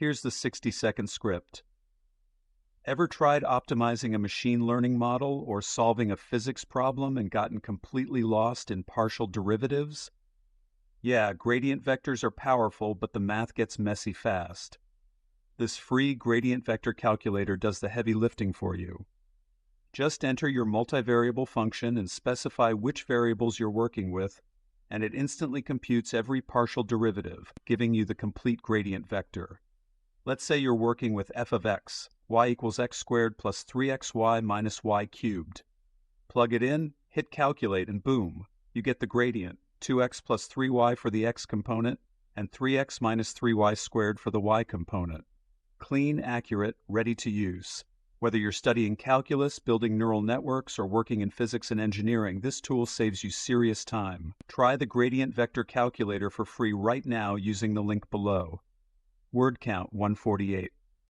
Here's the 60-second script. Ever tried optimizing a machine learning model or solving a physics problem and gotten completely lost in partial derivatives? Yeah, gradient vectors are powerful, but the math gets messy fast. This free gradient vector calculator does the heavy lifting for you. Just enter your multivariable function and specify which variables you're working with, and it instantly computes every partial derivative, giving you the complete gradient vector. Let's say you're working with f of x, y equals x squared plus 3xy minus y cubed. Plug it in, hit calculate, and boom, you get the gradient, 2x plus 3y for the x component, and 3x minus 3y squared for the y component. Clean, accurate, ready to use. Whether you're studying calculus, building neural networks, or working in physics and engineering, this tool saves you serious time. Try the Gradient Vector Calculator for free right now using the link below. Word count 148.